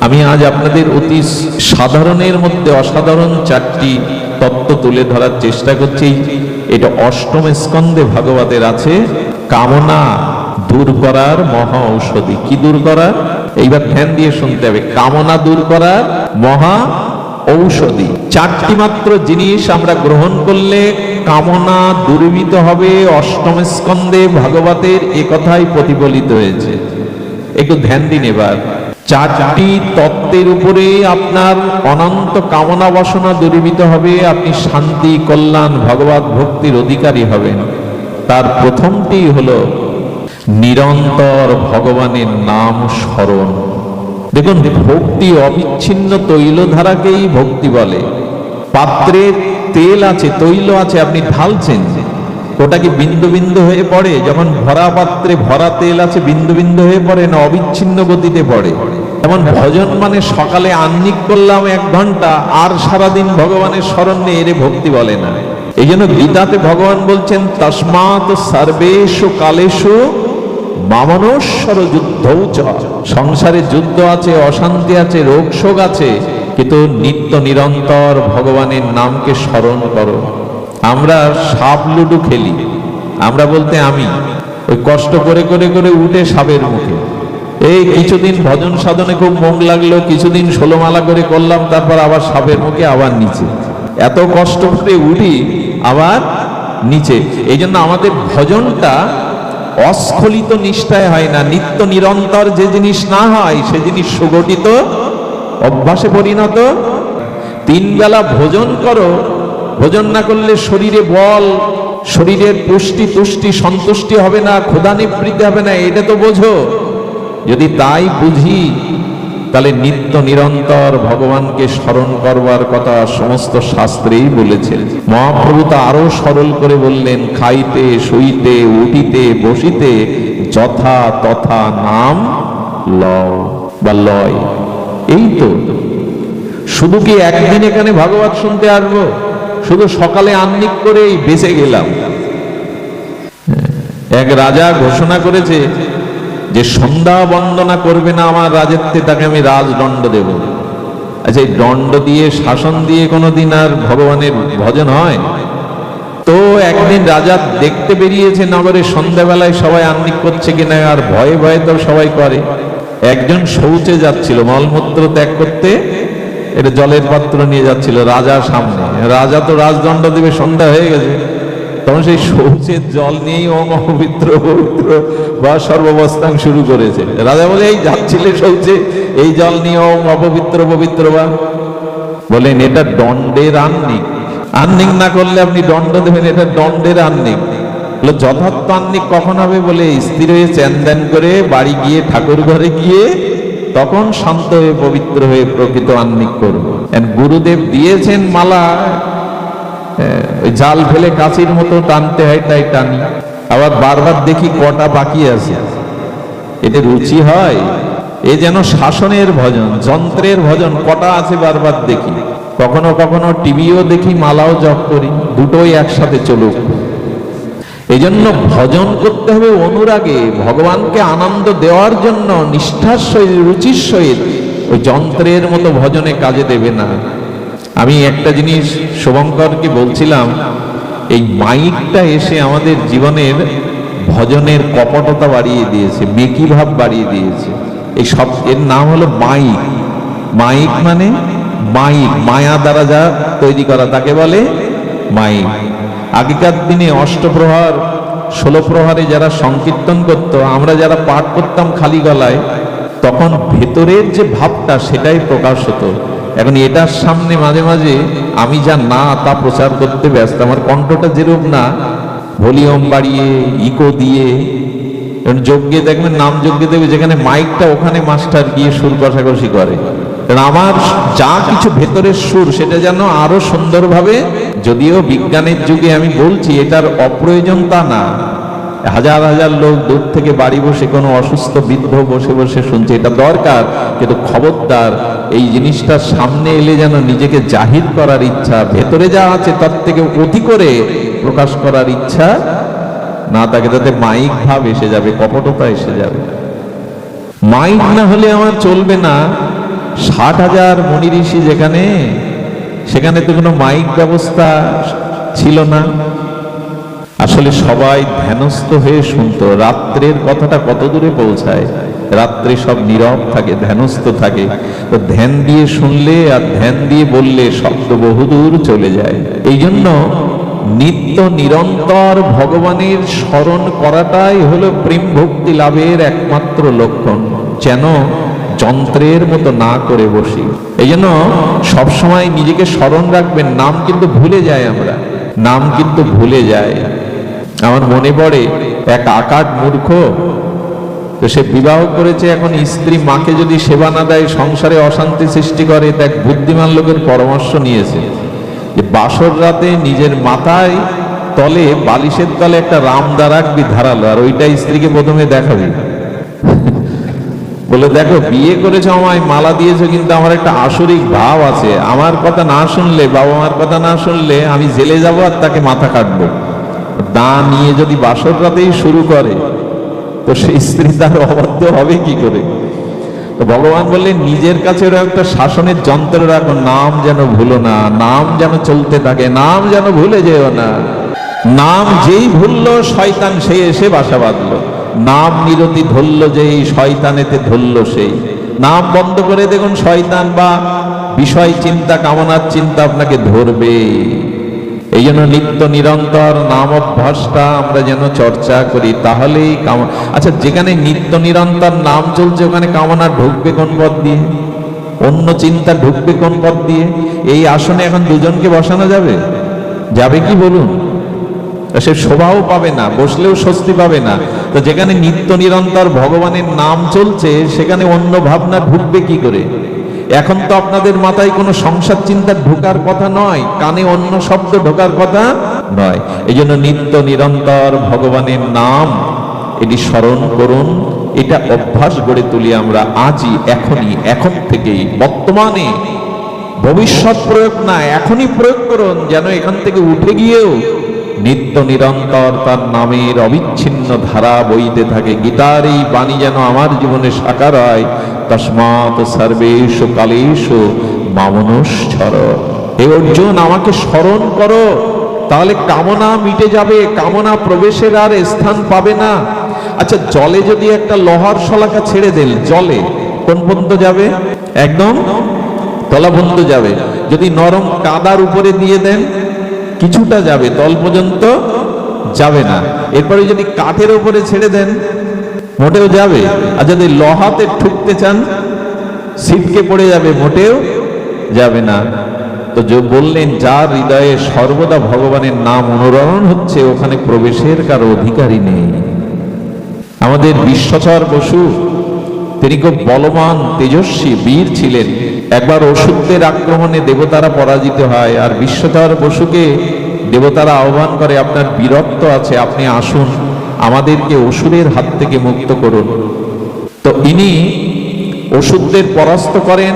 আমি আজ আপনাদের অতি সাধারণের মধ্যে অসাধারণ চারটি তত্ত্ব তুলে ধরার চেষ্টা করছি। এটা অষ্টম স্কন্ধে ভাগবতের আছে। কামনা দূর করার মহা ঔষধি। কি দূর করার? এইবার ধ্যান দিয়ে শুনতে হবে। কামনা দূর করার মহা ঔষধি। চারটি মাত্র জিনিস আমরা গ্রহণ করলে কামনা দূরীভূত হবে। অষ্টম স্কন্ধে ভাগবতের এ কথাই প্রতিফলিত হয়েছে। একটু ধ্যান দিন এবার। চারটি তত্ত্বের উপরে আপনার অনন্ত কামনা বাসনা দূরীভূত হবে। আপনি শান্তি, কল্যাণ, ভগবত ভক্তির অধিকারী হবেন। তার প্রথমটি হলো নিরন্তর ভগবানের নাম স্মরণ। দেখুন, ভক্তি অবিচ্ছিন্ন তৈলধারাকেই ভক্তি বলে। পাত্রে তেল আছে, তৈল আছে, আপনি ঢালছেন, ওটা কি বিন্দু বিন্দু হয়ে পড়ে? যখন ভরা পাত্রে ভরা তেল আছে, বিন্দু বিন্দু হয়ে পড়ে না অবিচ্ছিন্ন গতিতে পড়ে? এমন ভজন মানে সকালে আহ্নিক করলাম 1 ঘন্টা, আর সারাদিন ভগবানের স্মরণ নেই, এর ভক্তি বলে না। এই জন্য গীতাতে ভগবান বলছেন, তস্মাৎ সর্বেষু কালেষু মামনশ্বর যুদ্ধৌ চ। সংসারে যুদ্ধ আছে, অশান্তি আছে, রোগ শোক আছে, কিন্তু নিত্য নিরন্তর ভগবানের নামকে স্মরণ করো। আমরা সাপ লুডু খেলি, আমরা বলতে আমি, ওই কষ্ট করে করে করে উঠে সাপের মুখে। এই কিছুদিন ভজন সাধনে খুব মন লাগলো, কিছুদিন 16 মালা করে করলাম, তারপর আবার সাপের মুখে, আবার নিচে। এত কষ্ট করে উঠি আবার নিচে। এই জন্য আমাদের ভজনটা অস্খলিত নিষ্ঠায় হয় না। নিত্য নিরন্তর যে জিনিস না হয় সে জিনিস সুগঠিত অভ্যাসে পরিণত। 3 বেলা ভোজন করো, ভোজন না করলে শরীরে বল, শরীরের পুষ্টি তুষ্টি সন্তুষ্টি হবে না, ক্ষুধা নিবৃত্তি হবে না, এটা তো বোঝো। যদি তাই বুঝি, তাহলে নিত্য নিরন্তর ভগবানকে স্মরণ করবার কথা সমস্ত শাস্ত্রেই বলেছেন। মহাপ্রভু তা আরো সরল করে বললেন, খাইতে শুইতে উঠিতে বসিতে যথা তথা নাম লয়। এই তো, শুধু কি একদিন এখানে ভাগবত শুনতে আসবো? শুধু সকালে আহ্নিক করেই বেঁচে গেলাম? এক রাজা ঘোষণা করেছে যে সন্ধ্যা বন্দনা করবে না আমার রাজত্বে, তাকে আমি রাজদণ্ড দেব। আচ্ছা, এই দণ্ড দিয়ে, শাসন দিয়ে কোনোদিন আর ভগবানের ভজন হয়? তো একদিন রাজা দেখতে বেরিয়েছে নগরে, সন্ধ্যাবেলায় সবাই আহ্নিক করছে কিনা, আর ভয়ে ভয়ে তো সবাই করে। একজন শৌচে যাচ্ছিল, মলমূত্র ত্যাগ করতে, এটা জলের পাত্র নিয়ে যাচ্ছিল রাজার সামনে। রাজা তো রাজদণ্ড দেবে, সন্ধ্যা হয়ে গেছে, তখন সেই শৌচের জল নিয়েই ওম অপবিত্র পবিত্র বা সর্ববস্থান শুরু করেছে। রাজা বলে, এই যাচ্ছিলে শৌচে, এই জল নিয়ে ওম অপবিত্র পবিত্র বা। বলেন, এটা দণ্ডের আহ্নিক। আহ্নিক না করলে আপনি দণ্ড দেবেন, এটা দণ্ডের আহ্নিক। যথার্থ আহ্নিক কখন হবে? বলে, স্থির হয়ে চ্যান ধ্যান করে বাড়ি গিয়ে ঠাকুর ঘরে গিয়ে তখন শান্ত হয়ে পবিত্র হয়ে প্রকৃত আহ্নিক করবো। গুরুদেব দিয়েছেন মালা, ওই জাল ফেলে কাঁচির মতো টানতে হয়, তাই টানি। আবার বারবার দেখি কটা বাকি আছে, এতে রুচি হয়? এ যেন শাসনের ভজন, যন্ত্রের ভজন, কটা আছে বারবার দেখি। কখনো কখনো টিভিও দেখি, মালাও জপ করি, দুটোই একসাথে চলুক। এই জন্য ভজন করতে হবে অনুরাগে, ভগবানকে আনন্দ দেওয়ার জন্য নিষ্ঠার সহিত, রুচির সহিত। ওই যন্ত্রের মতো ভজনে কাজে দেবে না। আমি একটা জিনিস শুভঙ্করকে বলছিলাম, এই মাইকটা এসে আমাদের জীবনের ভজনের কপটতা বাড়িয়ে দিয়েছে, মেকি ভাব বাড়িয়ে দিয়েছে। এই সব, এর নাম হলো মাইক। মাইক মানে মাইক, মায়া দ্বারা যা তৈরি করা, তাকে বলে মাইক। আগেকার দিনে অষ্টপ্রহর 16 প্রহরে যারা সংকীর্তন করত, আমরা যারা পাঠ করতাম খালি গলায়, তখন ভেতরের যে ভাবটা সেটাই প্রকাশ হতো। এখন এটার সামনে মাঝে মাঝে আমি যা না তা প্রচার করতে ব্যস্ত। আমার কণ্ঠটা যেরূপ না, ভলিউম বাড়িয়ে, ইকো দিয়ে। যজ্ঞে দেখবেন, নাম যজ্ঞে দেখবে যেখানে মাইকটা, ওখানে মাস্টার গিয়ে সুর কষাকষি করে। আমার যা কিছু ভেতরের সুর, সেটা যেন আরো সুন্দরভাবে, যদিও বিজ্ঞানের যুগে আমি বলছি এটার অপ্রয়োজন তা না, হাজার হাজার লোক দূর থেকে বাড়ি বসে কোনো অসুস্থ বৃদ্ধ বসে বসে শুনছে, এটা দরকার। কিন্তু খবরদার, এই জিনিসটার সামনে এলে যেন নিজেকে জাহির করার ইচ্ছা, ভেতরে যা আছে তার থেকে অতি করে প্রকাশ করার ইচ্ছা না থাকে, তাতে মাইক ভাব এসে যাবে, কপটতা এসে যাবে। মাইক না হলে আমার চলবে না। 60,000 মুনি ঋষি যেখানে, সেখানে তো কোনো মাইক ব্যবস্থা ছিল না। আসলে সবাই ধ্যানস্থ হয়ে শুনতো। রাত্রের কথাটা কত দূরে পৌঁছায়, রাত্রে সব নীরব থাকে, ধ্যানস্থ থাকে। তো ধ্যান দিয়ে শুনলে আর ধ্যান দিয়ে বললে শব্দ বহুদূর চলে যায়। এই জন্য নিত্য নিরন্তর ভগবানের স্মরণ করাটাই হলো প্রেম ভক্তি লাভের একমাত্র লক্ষণ। যেন যন্ত্রের মতো না করে বসি। এই জন্য সবসময় নিজেকে স্মরণ রাখবেন। নাম কিন্তু ভুলে যায়, আমরা নাম কিন্তু ভুলে যায়। আমার মনে পড়ে এক আকাট মূর্খ, তো সে বিবাহ করেছে, এখন স্ত্রী মাকে যদি সেবা না দেয় সংসারে অশান্তি সৃষ্টি করে। দেখ, বুদ্ধিমান লোকের পরামর্শ নিয়েছে যে বাসর রাতে নিজের মাথায় তলে, বালিশের তলে একটা রামদা রাখবি ধারালো, আর ওইটা স্ত্রীকে প্রথমে দেখাবি। বলে, দেখো বিয়ে করেছো, আমায় মালা দিয়েছো, কিন্তু আমার একটা আসরিক ভাব আছে। আমার কথা না শুনলে, বাবা মার কথা না শুনলে আমি জেলে যাবো আর তাকে মাথা কাটবো। দা নিয়ে যদি বাসর রাতেই শুরু করে, তো সেই স্ত্রী তার অবাধ্য হবে কি করে? তো ভগবান বললেন, নিজের কাছে একটা শাসনের যন্ত্র রাখো, নাম যেন ভুলো না, নাম যেন চলতে থাকে, নাম যেন ভুলে যেও না। নাম যেই ভুললো, শয়তান সে এসে বাসা বাঁধলো। নাম নিরতি ধরল যেই, শয়তানেতে ধরল সেই। নাম বন্ধ করে দেখুন, শয়তান বা বিষয় চিন্তা, কামনার চিন্তা আপনাকে ধরবে। এই জন্য নিত্য নিরন্তর নাম অভ্যাসটা আমরা যেন চর্চা করি, তাহলেই আচ্ছা, যেখানে নিত্য নিরন্তর নাম চলছে ওখানে কামনা ঢুকবে কোন পথ দিয়ে? অন্য চিন্তা ঢুকবে কোন পথ দিয়ে? এই আসনে এখন দুজনকে বসানো যাবে? যাবে কি বলুন? সে শোভাও পাবে না, বসলেও স্বস্তি পাবে না। তো যেখানে নিত্য নিরন্তর ভগবানের নাম চলছে, সেখানে অন্য ভাবনা ঢুকবে কি করে? এখন তো আপনাদের মাথায় কোনো সংসার চিন্তা ঢোকার কথা নয়, কানে অন্য শব্দ ঢোকার কথা নয়। এই জন্য নিত্য নিরন্তর ভগবানের নাম এটি স্মরণ করুন। এটা অভ্যাস গড়ে তুলি আমরা আজই, এখনই, এখন থেকেই, বর্তমানে। ভবিষ্যৎ প্রয়োগ না, এখনই প্রয়োগ করুন, যেন এখান থেকে উঠে গিয়েও নিত্য নিরন্তর তার নামের অবিচ্ছিন্ন ধারা বইতে থাকে। গীতার এই বাণী যেন আমার জীবনে সাকার হয়। তস্মাৎ সর্বেষু কালেষু মামনুষ্ঠর। হে অর্জুন, আমাকে স্মরণ করো, তাহলে কামনা মিটে যাবে, কামনা প্রবেশের আর স্থান পাবে না। আচ্ছা, জলে যদি একটা লোহার শলাকা ছেড়ে দেন, জলে কোন পর্যন্ত যাবে? একদম তলা পর্যন্ত যাবে। যদি নরম কাদার উপরে দিয়ে দেন, কিছুটা যাবে, তল পর্যন্ত যাবে না। এরপরে যদি কাঠের উপরে ছেড়ে দেন, মোটেও যাবে। আর যদি লোহাতে ঠুকতে চান, ছিটকে পড়ে যাবে, মোটেও যাবে না। তো যে বললেন, যার হৃদয়ে সর্বদা ভগবানের নাম অনুরণন হচ্ছে, ওখানে প্রবেশের কারো অধিকারী নেই। আমাদের বিশ্বচর বসু, তিনি খুব বলবান, তেজস্বী, বীর ছিলেন। একবার অসুরদের আক্রমণে দেবতারা পরাজিত হয়, আর বিশ্বচর বসুকে দেবতারা আহ্বান করে, আপনার বীরত্ব আছে, আপনি আসুন, আমাদেরকে অসুরের হাত থেকে মুক্ত করুন। তো ইনি অসুরদের পরাস্ত করেন,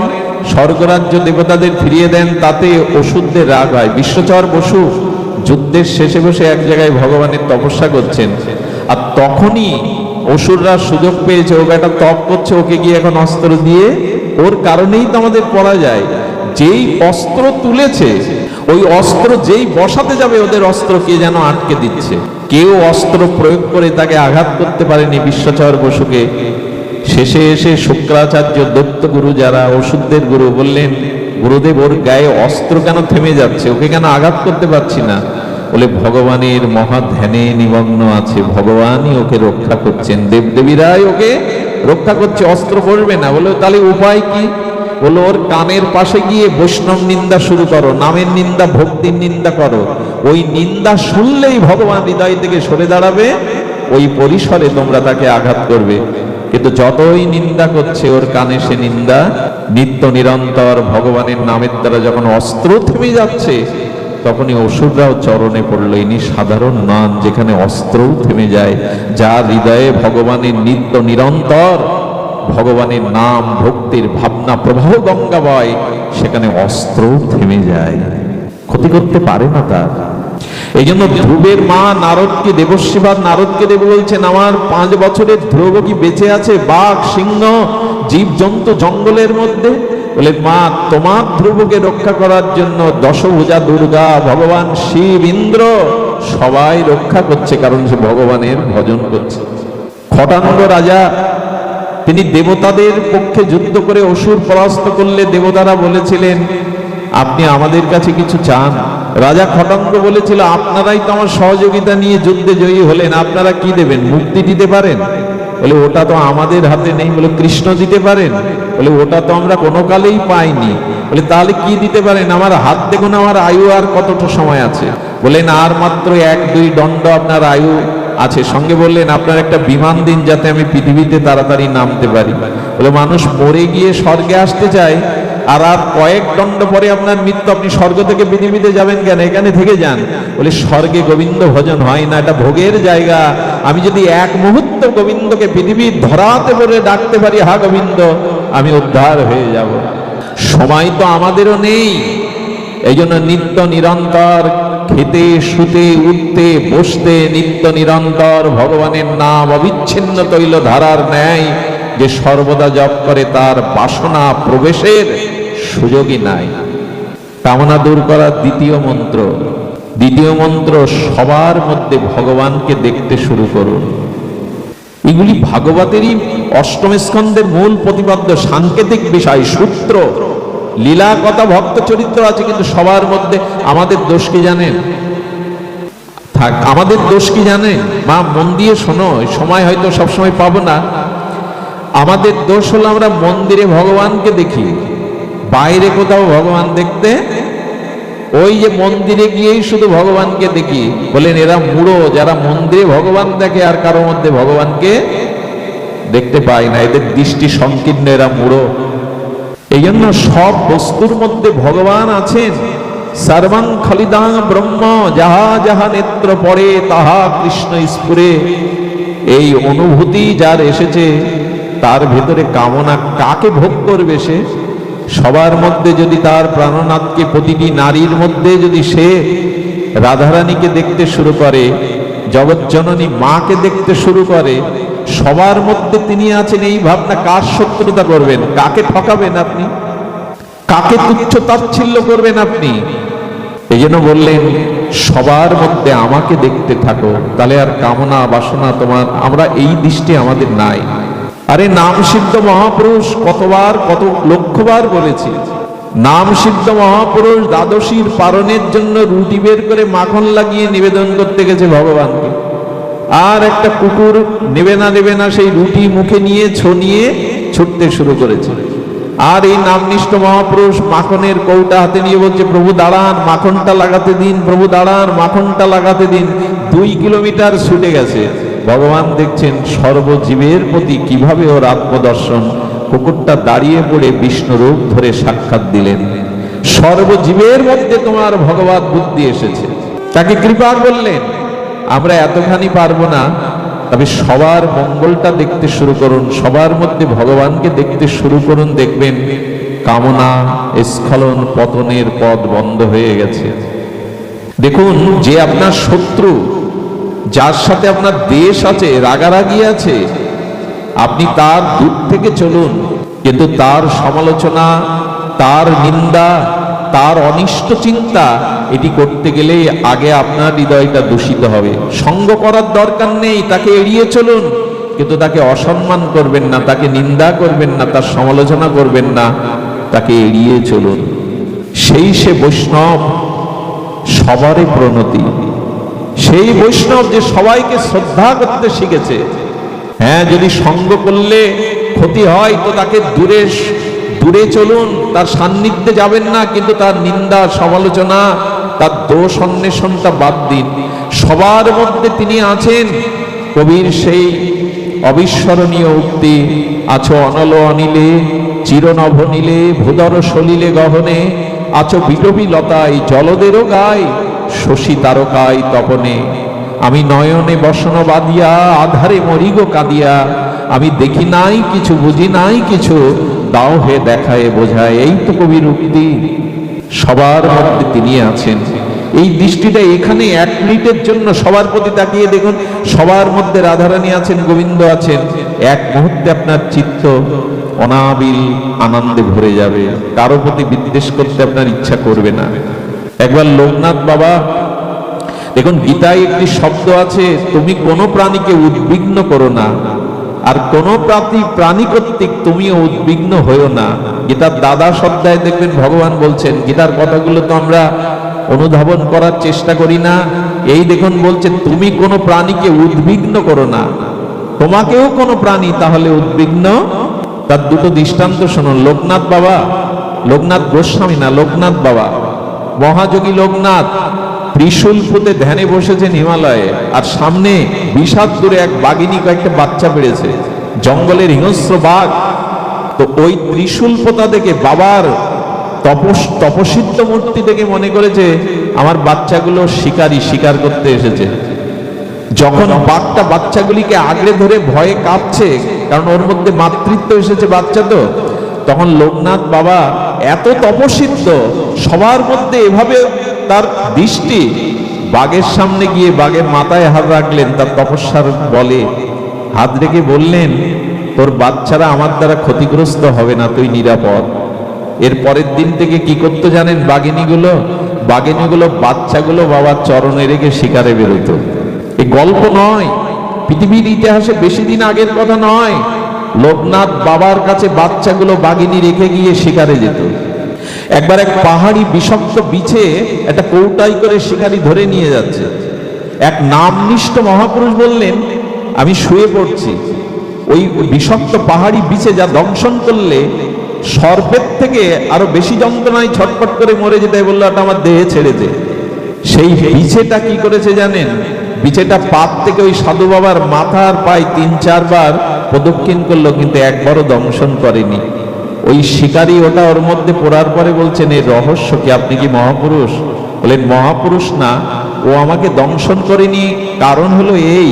স্বর্গরাজ্য দেবতাদের ফিরিয়ে দেন। তাতে অসুরদের রাগ হয়। বিশ্বচর বসু যুদ্ধের শেষে বসে এক জায়গায় ভগবানের তপস্যা করছেন, আর তখনই অসুররা সুযোগ পেয়েছে, ও একটা তপ করছে, ওকে গিয়ে এখন অস্ত্র দিয়ে, ওর কারণেই তো আমাদের পড়া যায়। যেই অস্ত্র তুলেছে, ওই অস্ত্র যেই বসাতে যাবে, ওদের অস্ত্র কে যেন আটকে দিচ্ছে। কেউ অস্ত্র প্রয়োগ করে তাকে আঘাত করতে পারেনি বিশ্বচর বসুকে। শেষে এসে শুক্রাচার্য, দত্ত গুরু, যারা ওষুধদের গুরু, বললেন, গুরুদেব, ওর গায়ে অস্ত্র কেন থেমে যাচ্ছে, ওকে কেন আঘাত করতে পারছি না? বলে, ভগবানের মহা ধ্যানে নিমগ্ন আছে, ভগবানই ওকে রক্ষা করছেন, দেবদেবীরাই ওকে রক্ষা করছে, অস্ত্র পড়বে না। বলে, তাহলে উপায় কি? বলো, ওর কানের পাশে গিয়ে বৈষ্ণব নিন্দা শুরু করো, নামের নিন্দা, ভক্তির নিন্দা করো। ওই নিন্দা শুনলেই ভগবান হৃদয় থেকে সরে দাঁড়াবে, ওই পরিসরে তোমরা তাকে আঘাত করবে। কিন্তু যতই নিন্দা করছে, ওর কানে সে নিন্দা। নিত্য নিরন্তর ভগবানের নামের দ্বারা যখন অস্ত্র থেমে যাচ্ছে, তখনই অসুররাও চরণে পড়ল। ইনি সাধারণ নন, যেখানে অস্ত্রও থেমে যায়। যার হৃদয়ে ভগবানের নিত্য নিরন্তর ভগবানের নাম ভক্তির ভাবনা প্রবাহ গঙ্গা বয়, সেখানে অস্ত্রও থেমে যায়, ক্ষতি করতে পারে না তার। এই জন্য ধ্রুবের মা নারদকে, দেবশ্রীবাদ নারদকে দেব বলছেন, আমার 5 বছরের ধ্রুব কি বেঁচে আছে? বাঘ, সিংহ, জীব জন্তু জঙ্গলের মধ্যে, বলে মা তোমার ধ্রুবকে রক্ষা করার জন্য দশভুজা দুর্গা, ভগবান শিব, ইন্দ্র সবাই রক্ষা করছে, কারণ সে ভগবানের ভজন করছে। খটাঙ্গ রাজা তিনি দেবতাদের পক্ষে যুদ্ধ করে অসুর পরাস্ত করলে দেবতারা বলেছিলেন আপনি আমাদের কাছে কিছু চান। রাজা খটাঙ্গ বলেছিল আপনারাই তো আমার সহযোগিতা নিয়ে যুদ্ধে জয়ী হলেন, আপনারা কি দেবেন? মুক্তি দিতে পারেন? বলে ওটা তো আমাদের হাতে নেই। বলে কৃষ্ণ দিতে পারেন? বলে ওটা তো আমরা কোনো কালেই পাইনি। বলে তাহলে কি দিতে পারেন? আমার হাত দেখুন, আমার আয়ু আর কতটা সময় আছে। বলেন আর মাত্র 1-2 দণ্ড আপনার আয়ু আছে। সঙ্গে বললেন আপনার একটা বিমান দিন যাতে আমি পৃথিবীতে তাড়াতাড়ি নামতে পারি। বলে মানুষ মরে গিয়ে স্বর্গে আসতে চায়, আর কয়েক দণ্ড পরে আপনার মৃত্যু, আপনি স্বর্গ থেকে পৃথিবীতে যাবেন কেন? এখানে থেকে যান। বলে স্বর্গে গোবিন্দ ভজন হয় না, এটা ভোগের জায়গা। আমি যদি এক মুহূর্ত গোবিন্দকে পৃথিবীর ধরাতে পড়ে ডাকতে পারি হা গোবিন্দ, আমি উদ্ধার হয়ে যাব। সময় তো আমাদেরও নেই। এই জন্য নিত্য নিরন্তর খেতে শুতে উঠতে বসতে নিত্য নিরন্তর ভগবানের নাম অবিচ্ছিন্ন তৈল ধারার ন্যায় যে সর্বদা জপ করে তার বাসনা প্রবেশের সুযোগই নাই। কামনা দূর করার দ্বিতীয় মন্ত্র সবার মধ্যে ভগবানকে দেখতে শুরু করুন। এগুলি ভাগবতেরই অষ্টম স্কন্ধের মূল প্রতিপাদ্য সাংকেতিক বিষয়, সূত্র, লীলা কথা, ভক্ত চরিত্র আছে, কিন্তু সবার মধ্যে আমাদের দোষ কি জানেন? আমাদের দোষ কি জানেন? মা মন দিয়ে শোনো, সময় হয়তো সবসময় পাবো না। আমাদের দোষ হলো আমরা মন্দিরে ভগবানকে দেখি, বাইরে কোথাও ভগবান দেখতে, ওই যে মন্দিরে গিয়েই শুধু ভগবানকে দেখি। বলেন এরা মূঢ় যারা মন্দিরে ভগবান দেখে আর কারোর মধ্যে ভগবানকে দেখতে পায় না, এদের দৃষ্টি সংকীর্ণ, এরা মূঢ়। এই জন্য সব বস্তুর মধ্যে ভগবান আছেন। সর্বং খলিদাং ব্রহ্ম, যাহা যাহা নেত্র পড়ে তাহা কৃষ্ণ স্ফুরে। এই অনুভূতি যার এসেছে তার ভেতরে কামনা কাকে ভোগ করবে সে? সবার মধ্যে যদি তার প্রাণনাথকে, প্রতিটি নারীর মধ্যে যদি সে রাধারানীকে দেখতে শুরু করে, জগৎজননী মাকে দেখতে শুরু করে, সবার মধ্যে তিনি আছেন, এই ভাবনা কার শত্রুতা করবেন? কাকে ঠকাবেন আপনি? কাকে তুচ্ছ তাচ্ছিল্য করবেন আপনি? এই জন্য বললেন সবার মধ্যে আমাকে দেখতে থাকো, তাহলে আর কামনা বাসনা তোমার, আমরা এই দৃষ্টি আমাদের নাই। আরে নাম সিদ্ধ মহাপুরুষ কতবার, কত লক্ষবার বলেছি, নাম সিদ্ধ মহাপুরুষ দ্বাদশীর পারণের জন্য রুটি বের করে মাখন লাগিয়ে নিবেদন করতে গেছে ভগবানকে। আর একটা কুকুর নেবে না সেই রুটি মুখে নিয়ে ছনিয়ে ছুটতে শুরু করেছে। আর এই নামনিষ্ঠ মহাপুরুষ মাখনের কৌটা হাতে নিয়ে বলছে প্রভু দাঁড়ান, মাখনটা লাগাতে দিন, প্রভু দাঁড়ান, মাখনটা লাগাতে দিন। 2 কিলোমিটার ছুটে গেছে। ভগবান দেখছেন সর্বজীবের প্রতি কিভাবে ওর আত্মদর্শন। কুকুরটা দাঁড়িয়ে পড়ে বিষ্ণু রূপ ধরে সাক্ষাৎ দিলেন। সর্বজীবের মধ্যে তোমার ভগবত বুদ্ধি এসেছে, তাকে কৃপা করলেন। আমরা এতখানি পারবো না, তবে সবার মঙ্গলটা দেখতে শুরু করুন, সবার মধ্যে ভগবানকে দেখতে শুরু করুন, দেখবেন কামনা স্খলন পতনের পথ বন্ধ হয়ে গেছে। দেখুন যে আপনার শত্রু, যার সাথে আপনার দেশ আছে, রাগারাগি আছে, আপনি তার দূর থেকে চলুন, কিন্তু তার সমালোচনা, তার নিন্দা, তার অনিষ্ট চিন্তা এটি করতে গেলে আগে আপনার হৃদয়টা দূষিত হবে। সঙ্গ করার দরকার নেই, তাকে এড়িয়ে চলুন, কিন্তু তাকে অসম্মান করবেন না, তাকে নিন্দা করবেন না, তার সমালোচনা করবেন না, তাকে এড়িয়ে চলুন। সেই সে বৈষ্ণব, সবারই প্রণতি। সেই বৈষ্ণব যে সবাইকে শ্রদ্ধা করতে শিখেছে। হ্যাঁ, যদি সঙ্গ করলে ক্ষতি হয় তো তাকে দূরে চলুন, তার সান্নিধ্যে যাবেন না, কিন্তু তার নিন্দা, সমালোচনা, তার দোষ অন্বেষণটা বাদ দিন। সবার মধ্যে তিনি আছেন। কবির সেই অবিস্মরণীয় উক্তি, আছো অনল অনিলে, চিরনভ নীলে, ভূধর সলিলে গহনে, আছো বিটবি লতায়, জলদেরও গায়, শশী তারকায় তপনে। আমি নয়নে বসন বাঁধিয়া, আধারে মরিগো কাঁদিয়া, আমি দেখি নাই কিছু, বুঝি নাই কিছু, দাও হে দেখায় বোঝায়। এই তো কবির উক্তি। সবার মধ্যে তিনি আছেন। এই দৃষ্টিটা এখানে 1 মিনিটের জন্য সবার প্রতি তাকিয়ে দেখুন, সবার মধ্যে রাধারানী আছেন, গোবিন্দ আছেন। 1 মুহূর্তে আপনার চিত্ত অনাবিল আনন্দে ভরে যাবে, কারো প্রতি বিদ্বেষ করতে আপনার ইচ্ছা করবে না। একবার লোকনাথ বাবা, দেখুন গীতায় একটি শব্দ আছে, তুমি কোনো প্রাণীকে উদ্বিগ্ন করো না, আর কোনো প্রাণী কর্তৃক তুমিও উদ্বিগ্ন হইও না। গীতার দ্বাদশ অধ্যায়ে দেখবেন ভগবান বলছেন, গীতার কথাগুলো তো আমরা অনুধাবন করার চেষ্টা করি না। এই দেখুন বলছে, তুমি কোনো প্রাণীকে উদ্বিগ্ন করো না, তোমাকেও কোনো প্রাণী তাহলে উদ্বিগ্ন। তার দুটো দৃষ্টান্ত শুনুন। লোকনাথ বাবা, লোকনাথ গোস্বামী না, লোকনাথ বাবা, মহাযোগী লোকনাথ ত্রিশূল পুঁতে ধ্যানে বসেছেন হিমালয়ে, আর সামনে বিষাদ দূরে এক বাঘিনী কয়েকটা বাচ্চা পেড়েছে, জঙ্গলের হিংস্র বাঘ। তো ওই ত্রিশূল পোতা দেখে বাবার তপসিদ্ধ মূর্তি দেখে মনে করেছে আমার বাচ্চাগুলো শিকার করতে এসেছে। যখন বাঘটা বাচ্চাগুলিকে আগড়ে ধরে ভয়ে কাঁপছে, কারণ ওর মধ্যে মাতৃত্ব এসেছে বাচ্চা, তো তখন লোকনাথ বাবা এত তপসিদ্ধ, সবার মধ্যে এভাবে তার দৃষ্টি, বাঘের সামনে গিয়ে বাঘের মাথায় হাত রাখলেন, তার তপস্যার বলে হাত রেখে বললেন, তোর বাচ্চারা আমার দ্বারা ক্ষতিগ্রস্ত হবে না, তুই নিরাপদ। এর পরের দিন থেকে কি করতে জানেন বাঘিনীগুলো? বাচ্চাগুলো বাবার চরণে রেখে শিকারে বেরোতো। এই গল্প নয়, পৃথিবীর ইতিহাসে বেশি দিন আগের কথা নয়। লোকনাথ বাবার কাছে বাচ্চাগুলো বাঘিনী রেখে গিয়ে শিকারে যেত। একবার এক পাহাড়ি বিষাক্ত বিছে একটা কৌটাই করে শিকারি ধরে নিয়ে যাচ্ছে। এক নামনিষ্ঠ মহাপুরুষ বললেন, আমি শুয়ে পড়ছি, ওই বিষাক্ত পাহাড়ি বিছে যা দংশন করলে সর্পের থেকে আরো বেশি যন্ত্রণায় ছটফট করে মরে যেতে, বললো এটা আমার দেহে ছেড়ে দে। সেই বিছেটা কি করেছে জানেন? বিছেটা পাত থেকে ওই সাধু বাবার মাথার পায়ে ৩-৪ বার প্রদক্ষিণ করলো, কিন্তু একবারও দংশন করেনি। ওই শিকারী ওটা ওর মধ্যে পড়ার পরে বলছেন, এর রহস্য কি? আপনি কি মহাপুরুষ? বলেন, মহাপুরুষ না, ও আমাকে দংশন করেনি, কারণ হলো এই,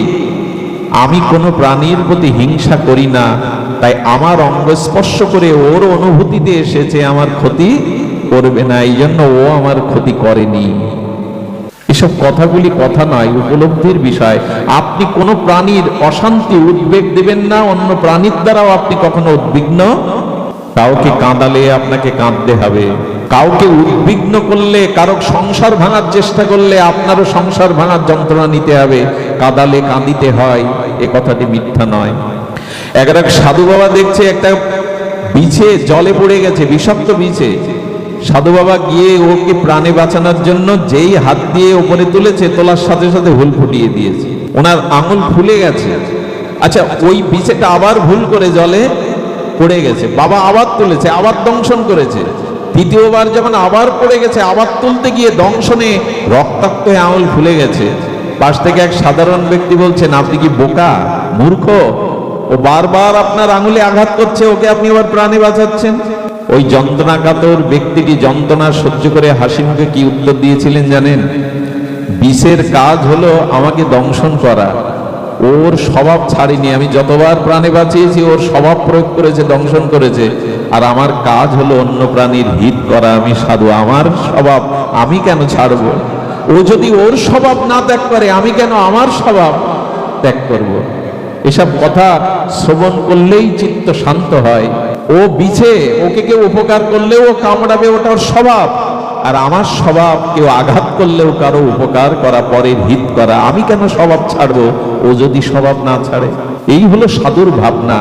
আমি কোনো প্রাণীর প্রতি হিংসা করি না, তাই আমার অঙ্গ স্পর্শ করে ওর অনুভূতিতে এসেছে আমার ক্ষতি করবে না, এই জন্য ও আমার ক্ষতি করেনি। এসব কথাগুলি কথা নয়, উপলব্ধির বিষয়। আপনি কোনো প্রাণীর অশান্তি উদ্বেগ দেবেন না, অন্য প্রাণীর দ্বারাও আপনি কখনো উদ্বিগ্ন। কাউকে কাঁদালে আপনাকে কাঁদতে হবে, কাউকে উদ্বিগ্ন করলে, কারো সংসার ভাঙার চেষ্টা করলে আপনারও সংসার ভাঙার যন্ত্রণা নিতে হবে। কাঁদালে কাঁদিতে হয়, এ কথাটি মিথ্যা নয়। এক সাধু বাবা দেখছে একটা বিছে জলে পড়ে গেছে, বিষাক্ত বিছে। সাধু বাবা গিয়ে ওকে প্রাণে বাঁচানোর জন্য যেই হাত দিয়ে উপরে তুলেছে, তোলার সাথে সাথে হুল ফুটিয়ে দিয়েছে, ওনার আঙুল ফুলে গেছে। আচ্ছা, ওই বিছেটা আবার ভুল করে জলে পড়ে গেছে, বাবা আবার তুলেছে, আবার দংশন করেছে। তৃতীয়বার যখন আবার পড়ে গেছে, আবার তুলতে গিয়ে দংশনে রক্তাক্ত হয়ে আঙুল ফুলে গেছে। পাশ থেকে এক সাধারণ ব্যক্তি বলছেন, আপনি কি বোকা, মূর্খ? ও বারবার আপনার আঙুলে আঘাত করছে, ওকে আপনি আবার প্রাণে বাঁচাচ্ছেন। ওই যন্ত্রণাকাতর ব্যক্তিটি যন্ত্রণা সহ্য করে হাসি মুখে কি উত্তর দিয়েছিলেন জানেন? বিষের কাজ হলো আমাকে দংশন করা, ওর স্বভাব ছাড়িনি। আমি যতবার প্রাণে বাঁচিয়েছি ওর স্বভাব প্রয়োগ করেছে, দংশন করেছে, আর আমার কাজ হলো অন্য প্রাণীর হিত করা। আমি সাধু, আমার স্বভাব আমি কেন ছাড়বো? ও যদি ওর স্বভাব না ত্যাগ করে, আমি কেন আমার স্বভাব ত্যাগ করব? এসব কথা শ্রবণ করলেই চিত্ত শান্ত হয়। ও বিছে, ওকে কেউ উপকার করলেও ও কামড়াবে, ওটা ওর স্বভাব। আর আমার স্বভাব কেউ আঘাত করলেও কারো উপকার করা, পরের হিত করা। আমি কেন স্বভাব ছাড়বো ও যদি স্বভাব না ছাড়ে? এই হলো সাধুর ভাবনা।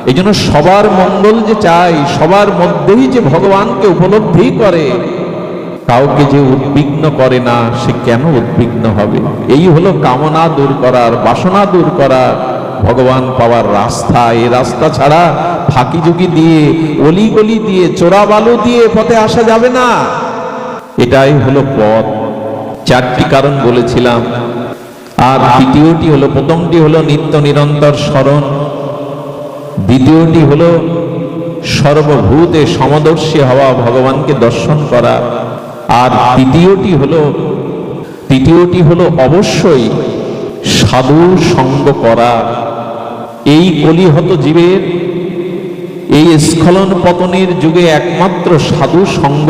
এই জন্য সবার মঙ্গল যে চাই, সবার মধ্যেই যে ভগবানকে উপলব্ধি করে, কাউকে যে উদ্বিগ্ন করে না, সে কেন উদ্বিগ্ন হবে? এই হলো কামনা দূর করার, বাসনা দূর করার, ভগবান পাওয়ার রাস্তা। এই রাস্তা ছাড়া ফাঁকি ঝুঁকি দিয়ে, অলিগলি দিয়ে, চোরাবালু দিয়ে পথে আসা যাবে না। এটাই হলো পথ। 4টি কারণ বলেছিলাম, আর তৃতীয়টি হলো, প্রথমটি হলো নিত্য নিরন্তর স্মরণ, দ্বিতীয়টি হলো সর্বভূতে সমদর্শী হওয়া, ভগবানকে দর্শন করা, আর তৃতীয়টি হলো অবশ্যই সাধু সঙ্গ করা। এই কলিহত জীবের এই স্খলন পতনের যুগে একমাত্র সাধু সঙ্গ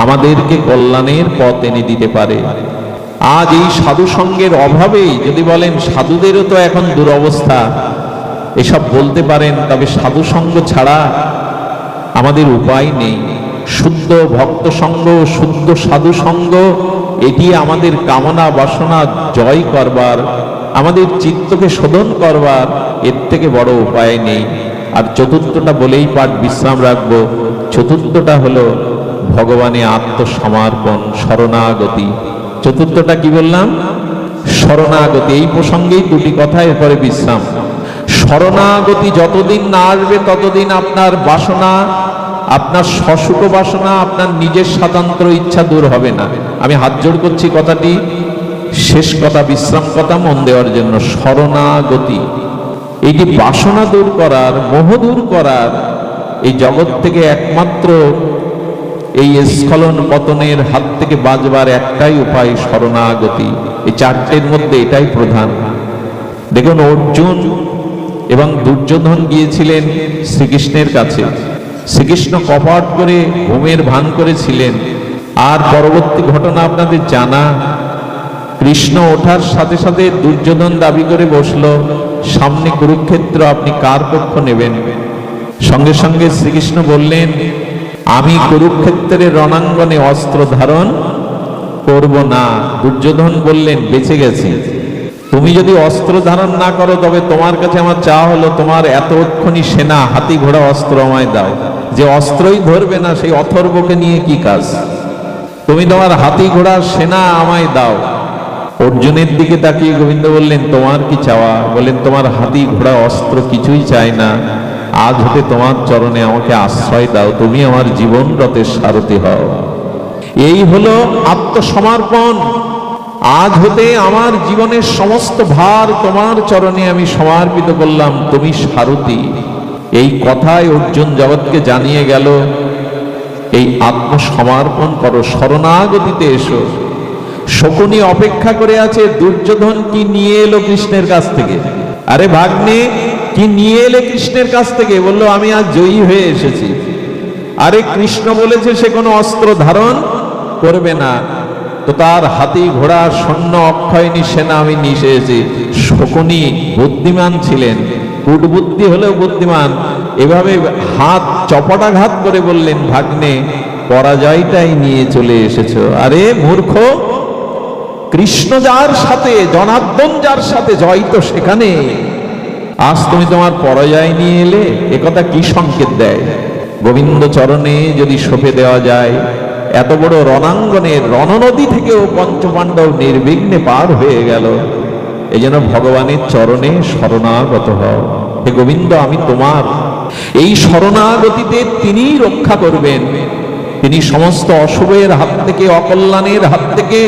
আমাদেরকে কল্যাণের পথ এনে দিতে পারে। আজ এই সাধু সঙ্গের অভাবেই, যদি বলেন সাধুদেরও তো এখন দুরবস্থা, এসব বলতে পারেন, তবে সাধু সঙ্গ ছাড়া আমাদের উপায় নেই। শুদ্ধ ভক্ত সঙ্গ, শুদ্ধ সাধু সঙ্গ, এটি আমাদের কামনা বাসনা জয় করবার, আমাদের চিত্তকে শোধন করবার, এর থেকে বড় উপায় নেই। আর চতুর্থটা বলেই পাঠ বিশ্রাম রাখবো। চতুর্থটা হলো ভগবানে আত্মসমর্পণ, শরণাগতি। চতুর্থটা কি বললাম? শরণাগতি। এই প্রসঙ্গেই দুটি কথা, এরপরে বিশ্রাম। শরণাগতি যতদিন না আসবে ততদিন আপনার বাসনা, আপনার সসুখ বাসনা, আপনার নিজের স্বাতন্ত্র ইচ্ছা দূর হবে না। আমি হাত জোড় করছি, কথাটি শেষ কথা, বিশ্রাম কথা মন দেওয়ার জন্য। শরণাগতি, এইটি বাসনা দূর করার, মোহ দূর করার, এই জগৎ থেকে একমাত্র এই স্খলন পতনের হাত থেকে বাঁচবার একটাই উপায় শরণাগতি। এই চারটের মধ্যে এটাই প্রধান। দেখুন, অর্জুন এবং দুর্যোধন গিয়েছিলেন শ্রীকৃষ্ণের কাছে। শ্রীকৃষ্ণ কপট করে ঘুমের ভান করেছিলেন। আর পরবর্তী ঘটনা আপনাদের জানা। কৃষ্ণ ওঠার সাথে সাথে দুর্যোধন দাবি করে বসলো, সামনে কুরুক্ষেত্র, আপনি কার পক্ষ নেবেন? সঙ্গে সঙ্গে শ্রীকৃষ্ণ বললেন, আমি কুরুক্ষেত্রের রণাঙ্গনে অস্ত্র ধারণ করব না। দুর্যোধন বললেন, বেঁচে গেছি। তুমি যদি অস্ত্র ধারণ না করো, তবে তোমার কাছে আমার চাওয়া হলো, তোমার এতক্ষণি সেনা, হাতি ঘোড়া অস্ত্র আমায় দাও। যে অস্ত্রই ধরবে না, সেই অথর্বকে নিয়ে কি কাজ? তুমি তোমার হাতি ঘোড়া সেনা আমায় দাও। অর্জুনের দিকে তাকিয়ে গোবিন্দ বললেন, তোমার কি চাওয়া? বললেন, তোমার হাতি ঘোড়া অস্ত্র কিছুই চাই না। আজ হতে তোমার চরণে আমাকে আশ্রয় দাও, তুমি আমার জীবন রথের সারথি হও। এই হলো আত্মসমর্পণ। আজ হতে আমার জীবনের সমস্ত ভার তোমার চরণে আমি সমর্পিত করলাম, তুমি সারথি। এই কথায় অর্জুন জগৎকে জানিয়ে গেল, এই আত্মসমর্পণ করো, শরণাগতিতে এসো। শকুনি অপেক্ষা করে আছে, দুর্যোধন কি নিয়ে এলো কৃষ্ণের কাছ থেকে? আরে ভাগ্নে, কি নিয়ে এলে কৃষ্ণের কাছ থেকে? বললো, আমি আজ জয়ী হয়ে এসেছি। আরে কৃষ্ণ বলেছে সে কোনো অস্ত্র ধারণ করবে না, তো তার হাতি ঘোড়া সৈন্য অক্ষয়নী সেনা আমি নিয়ে এসেছি। শকুনি বুদ্ধিমান ছিলেন, কূটবুদ্ধি হলেও বুদ্ধিমান। এভাবে হাত চপটাঘাত করে বললেন, ভাগ্নে, পরাজয়টাই নিয়ে চলে এসেছো। আরে মূর্খ, কৃষ্ণ যার সাথে, জনার্দন যার সাথে, জয় তো সেখানে। আজ তুমি তোমার পরাজয় নিয়ে এলে, একথা কি সংকেত দেয়? গোবিন্দ চরণে যদি সঁপে দেওয়া যায়, এত বড় রণাঙ্গনের রণনদী থেকেও পঞ্চপাণ্ডব নির্বিঘ্নে পার হয়ে গেল। এই জন্য ভগবানের চরণে শরণাগত হও। হে গোবিন্দ, আমি তোমার। এই শরণাগতিতে তিনি রক্ষা করবেন। তিনি সমস্ত অশুভের হাত থেকে, অকল্যাণের হাত থেকে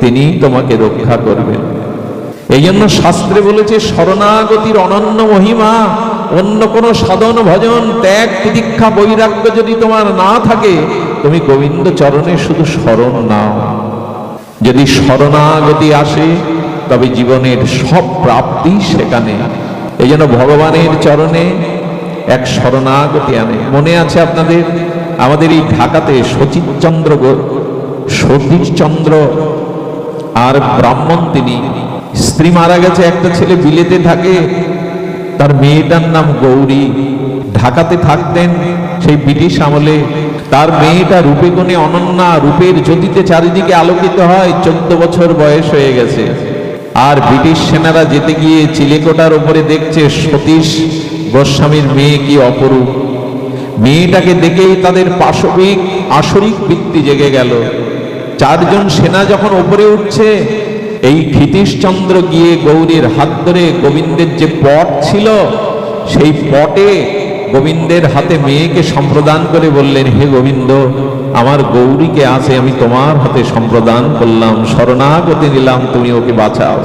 তিনি তোমাকে রক্ষা করবেন। এই জন্য শাস্ত্রে বলেছে, শরণাগতির অনন্য মহিমা। অন্য কোনো সাধন ভজন, ত্যাগ তিতিক্ষা বৈরাগ্য যদি তোমার না থাকে, তুমি গোবিন্দ চরণে শুধু শরণ নাও। যদি শরণাগতি আসে, তবে জীবনের সব প্রাপ্তি সেখানে। এই জন্য ভগবানের চরণে এক শরণাগতি আনে। মনে আছে আপনাদের, আমাদের এই ঢাকাতে সতীশচন্দ্র আর ব্রাহ্মণ, তিনি, স্ত্রী মারা গেছে, একটা ছেলে বিলেতে থাকে, তার মেয়েটার নাম গৌরী। ঢাকাতে থাকতেন সেই ব্রিটিশ আমলে। তার মেয়েটা রূপে গুণে অনন্যা, রূপের জ্যোতিতে চারিদিকে আলোকিত হয়। 14 বছর বয়স হয়ে গেছে। আর ব্রিটিশ সেনারা যেতে গিয়ে চিলেকোটার উপরে দেখছে সতীশ গোস্বামীর মেয়ে কি অপরূপ। মেয়েটাকে দেখেই তাদের পাশবিক আসরিক বৃত্তি জেগে গেল। 4 জন সেনা যখন উপরে উঠছে, এই ক্ষিতীশচন্দ্র গিয়ে গৌরীর হাত ধরে গোবিন্দের যে পট ছিল, সেই পটে গোবিন্দের হাতে মেয়েকে সম্প্রদান করে বললেন, হে গোবিন্দ, আমার গৌরীকে আছে আমি তোমার হাতে সম্প্রদান করলাম, শরণাগতি নিলাম, তুমি ওকে বাঁচাও।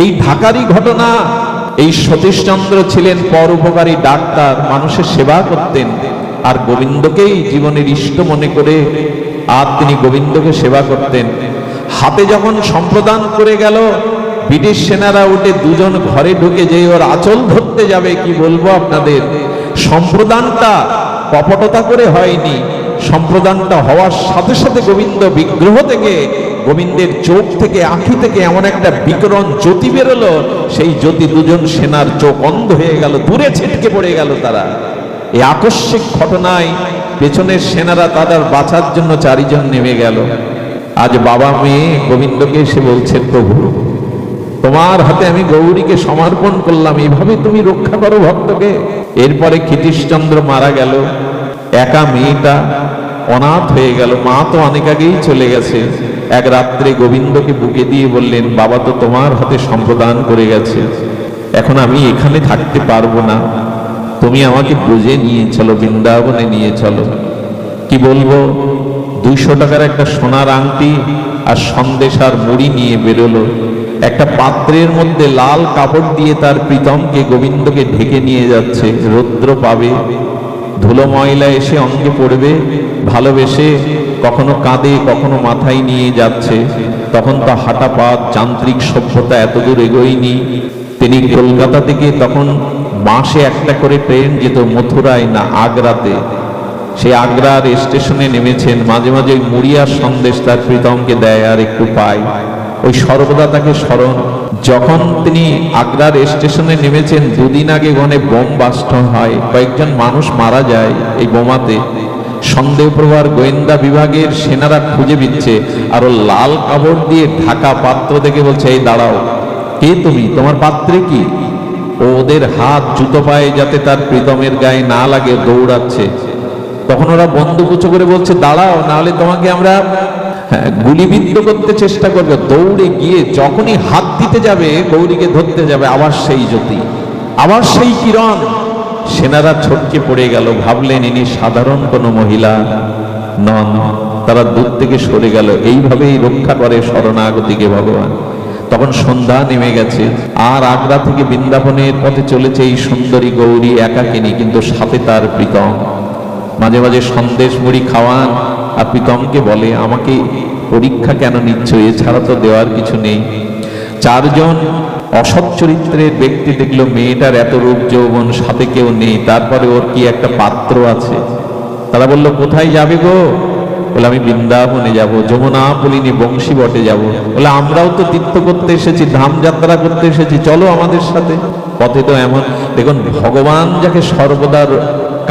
এই ঢাকারই ঘটনা। এই সতীশচন্দ্র ছিলেন পরোপকারী ডাক্তার, মানুষের সেবা করতেন, আর গোবিন্দকেই জীবনের ইষ্ট মনে করে আর তিনি গোবিন্দকে সেবা করতেন। হাতে যখন সম্প্রদান করে গেল, ব্রিটিশ সেনারা উঠে 2 জন ঘরে ঢুকে যেই ওর আঁচল ধরতে যাবে, কি বলবো আপনাদের। সম্প্রদানটা কপটতা করে হয়নি, সম্প্রদানটা হওয়ার সাথে সাথে গোবিন্দ বিগ্রহ থেকে গোবিন্দের চোখ থেকে, আঁখি থেকে এমন একটা বিকরণ জ্যোতি বেরোলো, সেই জ্যোতি দুজন সেনার চোখ অন্ধ হয়ে গেল, দূরে ছিটকে পড়ে গেল তারা। এই আকস্মিক ঘটনায় পেছনের সেনারা তাদের বাঁচার জন্য চারিজন নেমে গেল। আজ বাবা মেয়ে গোবিন্দকে এসে বলছে, প্রভু তোমার হাতে আমি গৌরীকে সমর্পণ করলাম, এইভাবে তুমি রক্ষা করো ভক্তকে। এরপরে ক্ষিতীশচন্দ্র মারা গেল, একা মেয়েটা অনাথ হয়ে গেল, মা তো অনেক আগেই চলে গেছে। এক রাত্রে গোবিন্দকে বুকে দিয়ে বললেন, বাবা তো তোমার হাতে সম্প্রদান করে গেছে, এখন আমি এখানে থাকতে পারবো না, তুমি আমাকে বুঝে নিয়ে চলো, বৃন্দাবনে নিয়ে চলো। কি বলবো, 200 টাকার একটা সোনার আংটি আর সন্দেশ আর মুড়ি নিয়ে বেরোলো। একটা পাত্রের মধ্যে লাল কাপড় দিয়ে তার প্রীতমকে, গোবিন্দকে ঢেকে নিয়ে যাচ্ছে। রৌদ্র পাবে, ধুলো ময়লা এসে অঙ্গে পড়বে, ভালোবেসে কখনো কাঁধে কখনো মাথায় নিয়ে যাচ্ছে। তখন তো হাঁটা পথ, যান্ত্রিক সভ্যতা এতদূর এগোয়নি। তিনি কলকাতা থেকে তখন মাসে একটা করে ট্রেন যেত মথুরায় না আগ্রাতে। সেই আগ্রার স্টেশনে নেমেছেন, মাঝে মাঝে ওই মুড়ি আর সন্দেশ তার প্রীতমকে দেয় আর একটু পায়, ওই সর্বদা তাকে স্মরণ। যখন তিনি আগ্রার স্টেশনে নেমেছেন, 2 দিন আগে গনে বোম বাস্ট হয়, কয়েকজন মানুষ মারা যায় এই বোমাতে। সন্দেহপ্রভার গোয়েন্দা বিভাগের সেনারা খুঁজে দিচ্ছে, আর ও লাল কাপড় দিয়ে ঢাকা পাত্র দেখে বলছে, এই দাঁড়াও, কে তুমি, তোমার পাত্রে কি? ওদের হাত জুতো পায়ে যাতে তার প্রীতমের গায়ে না লাগে দৌড়াচ্ছে। তখন ওরা বন্দুক উঁচু করে বলছে, দাঁড়াও, নাহলে তোমাকে আমরা গুলিবিদ্ধ করতে চেষ্টা করবে। দৌড়ে গিয়ে যখনই হাত দিতে যাবে, গৌরীকে ধরতে যাবে, আবার সেই জ্যোতি, আবার সেই কিরণ। সেনারা ছটকে পড়ে গেল, ভাবলেন ইনি সাধারণ কোনো মহিলা নন। তারা দূর থেকে সরে গেল। এইভাবেই রক্ষা করে শরণাগতিকে ভগবান। তখন সন্ধ্যা নেমে গেছে, আর আগ্রা থেকে বৃন্দাবনের পথে চলেছে এই সুন্দরী গৌরী একাকিনী, কিন্তু সাথে তার প্রীতম। মাঝে মাঝে সন্দেশ মুড়ি খাওয়ান, আর প্রীতমকে বলে, আমাকে পরীক্ষা কেন নিচ্ছ, এছাড়া তো দেওয়ার কিছু নেই। 4 জন অসৎ চরিত্রের ব্যক্তি দেখলো মেয়েটার এত রূপ যৌবন, সাথে কেউ নেই, তারপরে ওর কি একটা পাত্র আছে। তারা বলল, কোথায় যাবে গো? বলে, আমি বৃন্দাবনে যাব, যমুনা বলিনি বংশী বটে যাব। বলে, আমরাও তো তীর্থ করতে এসেছি, ধাম যাত্রা করতে এসেছি, চলো আমাদের সাথে। পথে তো এমন, দেখুন ভগবান যাকে সর্বদা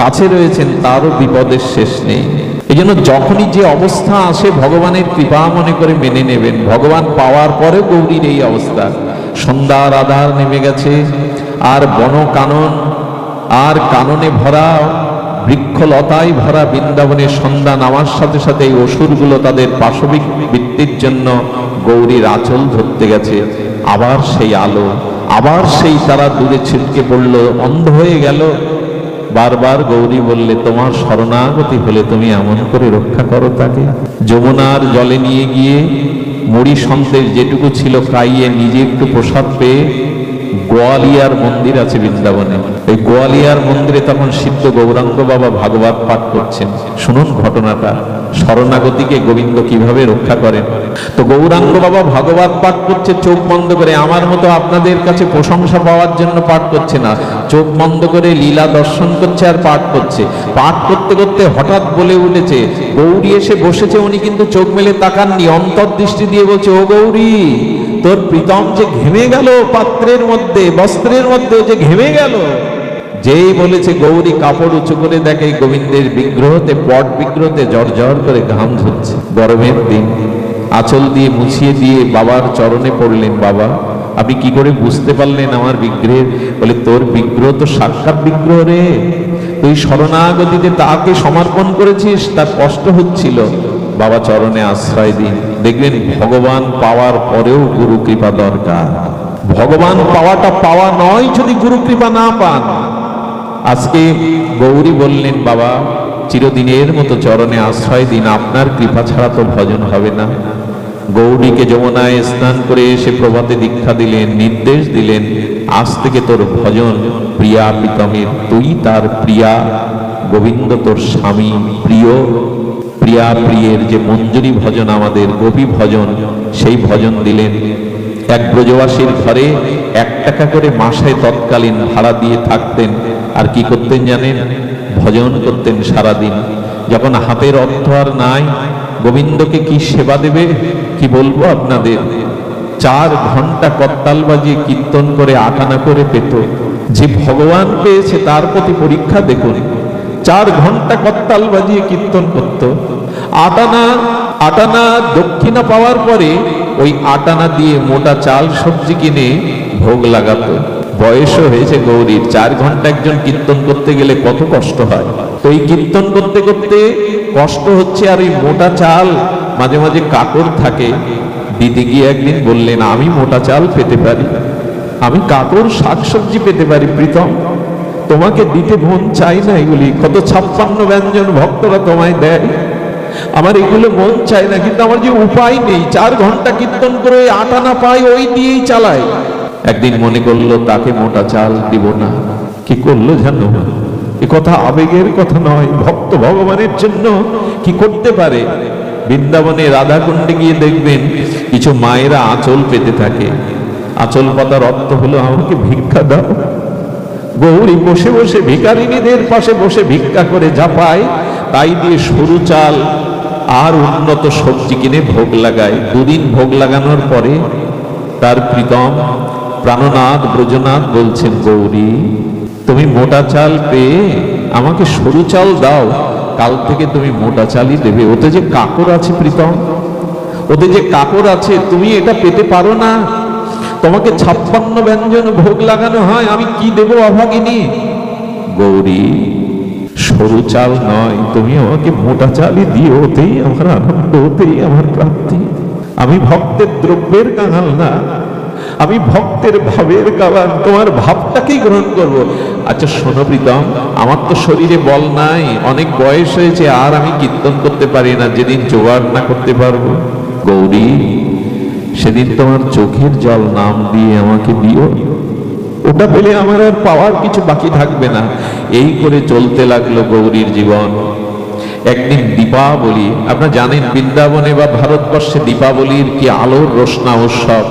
কাছে রয়েছেন তারও বিপদের শেষ নেই। এই জন্য যখনই যে অবস্থা আসে ভগবানের কৃপা মনে করে মেনে নেবেন। ভগবান পাওয়ার পরে গৌরীর এই অবস্থা। সন্ধ্যার আধার নেমে গেছে, আর বন কানন আর কাননে ভরা, বৃক্ষলতায় ভরা বৃন্দাবনের সন্ধ্যা নামার সাথে সাথে এই অসুরগুলো তাদের পাশবিক বৃত্তির জন্য গৌরীর আঁচল ধরতে গেছে। আবার সেই আলো, আবার সেই তারা দূরে ছিটকে পড়ল, অন্ধ হয়ে গেল। বারবার গৌরী বললে, তোমার শরণাগতি হলে তুমি এমন করে রক্ষা করো তাকে। যমুনার জলে নিয়ে গিয়ে মুড়ি সন্দেশ যেটুকু ছিল খাইয়ে নিজে একটু প্রসাদ পেয়ে গোয়ালিয়ার মন্দির আছে বৃন্দাবনে, এই গোয়ালিয়ার মন্দিরে তখন সিদ্ধ গৌরাঙ্গ বাবা ভাগবত পাঠ করছেন। শুনুন ঘটনাটা, শরণাগতিকে গোবিন্দ কিভাবে রক্ষা করেন। তো গৌরাঙ্গ বাবা ভাগবত পাঠ করছে চোখ বন্ধ করে। আমার মতো আপনাদের কাছে প্রশংসা পাওয়ার জন্য পাঠ করছে না, চোখ বন্ধ করে লীলা দর্শন করছে আর পাঠ করছে। পাঠ করতে করতে হঠাৎ বলে উঠেছে, গৌরী এসে বসেছে, উনি কিন্তু চোখ মেলে তাকাননি, অন্তর্দৃষ্টি দিয়ে বলছে, ও গৌরী, তোর প্রীতম যে ঘেমে গেল পাত্রের মধ্যে, বস্ত্রের মধ্যে যে ঘেমে গেল। যেই বলেছে, গৌরী কাপড় উঁচু করে দেখে গোবিন্দের বিগ্রহতে, পট বিগ্রহতে জর্জর করে ঘাম ঝরছে। গরমের দিন, আঁচল দিয়ে মুছিয়ে দিয়ে বাবার চরণে পড়লেন, বাবা আপনি কি করে বুঝতে পারলেন আমার বিগ্রহের? বলে, তোর বিগ্রহ তো সাক্ষাৎ বিগ্রহ রে, তুই শরণাগতিতে তাকে সমর্পণ করেছিস, তার কষ্ট হচ্ছিল। বাবা চরণে আশ্রয় দিন। দেখবেন ভগবান পাওয়ার পরেও গুরু কৃপা দরকার। ভগবান পাওয়াটা পাওয়া নয় যদি গুরু কৃপা না পান। আজকে গৌরী বললেন, বাবা চিরদিনের মতো চরণে আশ্রয় দিন, আপনার কৃপা ছাড়া তো ভজন হবে না। গৌরীকে যমুনায় স্নান করে এসে প্রভাতে দীক্ষা দিলেন, নির্দেশ দিলেন, আজ থেকে তোর ভজন প্রিয়া প্রীতমের, তুই তার প্রিয়া, গোবিন্দ তোর স্বামী, প্রিয় প্রিয়া প্রিয়ের যে মঞ্জুরি ভজন আমাদের গোপী ভজন, সেই ভজন দিলেন। এক ব্রজবাসীর ঘরে 1 টাকা করে মাসে তৎকালীন ভাড়া দিয়ে থাকতেন। আর কি করতেন জানেন? ভজন করতেন সারাদিন। যখন হাতের অর্থ আর নাই, গোবিন্দকে কি সেবা দেবে? কি বলবো আপনাদের, 4 ঘন্টা করতাল বাজিয়ে কীর্তন করে 8 আনা করে পেত। যে ভগবান পেয়েছে তার প্রতি পরীক্ষা দেখুন। 4 ঘন্টা করতাল বাজিয়ে কীর্তন করত, 8 আনা দক্ষিণা পাওয়ার পরে ওই 8 আনা দিয়ে মোটা চাল সবজি কিনে ভোগ লাগাতো। বয়সও হয়েছে গৌরীর, 4 ঘন্টা একজন কীর্তন করতে গেলে কত কষ্ট হয়। তো এই কীর্তন করতে করতে কষ্ট হচ্ছে, আর এই মোটা চাল মাঝে মাঝে কাকড় থাকে। দিদি গিয়ে একদিন বললেন, আমি মোটা চাল পেতে পারি, আমি কাকড় শাকসবজি পেতে পারি প্রীতম, তোমাকে দিতে মন চাই না। এগুলি কত 56 ব্যঞ্জন ভক্তরা তোমায় দেয়, আমার এগুলো মন চাই না, কিন্তু আমার যে উপায় নেই, 4 ঘন্টা কীর্তন করে 8 আনা পাই, ওই দিয়েই চালাই। একদিন মনে করলো তাকে মোটা চাল দিব না। কি করলো জানো? এ কথা আবেগের কথা নয়, ভক্ত ভগবানের জন্য কি করতে পারে। বৃন্দাবনে রাধাকুণ্ডে গিয়ে দেখবেন কিছু মায়েরা আঁচল পেতে থাকে। আঁচল পাতার অর্থ হলো আমাকে ভিক্ষা দাও। গৌরী বসে বসে ভিখারিনীদের পাশে বসে ভিক্ষা করে যা পায় তাই দিয়ে সরু চাল আর উন্নত সবজি কিনে ভোগ লাগায়। 2 দিন ভোগ লাগানোর পরে তার প্রীতম প্রাণনাথ ব্রজনাথ বলছেন, গৌরী তুমি মোটা চাল পেয়ে আমাকে সরু চাল দাও, কাল থেকে তুমি মোটা চালই দেবে। ওতে যে কাকড় আছে প্রীতম, ওতে যে কাকড় আছে, তুমি এটা পেতে পারো না। তোমাকে 56 ব্যঞ্জন ভোগ লাগানো হয়, আমি কি দেব অভাগিনী? গৌরী সরু চাল নয়, তুমি আমাকে মোটা চালই দিও, ওতেই আমার আনন্দ, ওতেই আমার প্রাপ্তি। আমি ভক্তের দ্রব্যের কাঙাল না, আমি ভক্তের ভাবের কাঙাল, তোমার ভাবটাকেই গ্রহণ করব। আচ্ছা শোনো প্রীতম, আমার তো শরীরে বল নাই, অনেক বয়স হয়েছে, আর আমি কীর্তন করতে পারি না। যেদিন জোগাড় না করতে পারবো গৌরী, সেদিন তোমার চোখের জল নাম দিয়ে আমাকে দিও, ওটা পেলে আমার আর পাওয়ার কিছু বাকি থাকবে না। এই করে চলতে লাগলো গৌরীর জীবন। একদিন দীপাবলি, আপনারা জানেন বৃন্দাবনে বা ভারতবর্ষে দীপাবলির কি আলোর রোশনা উৎসব।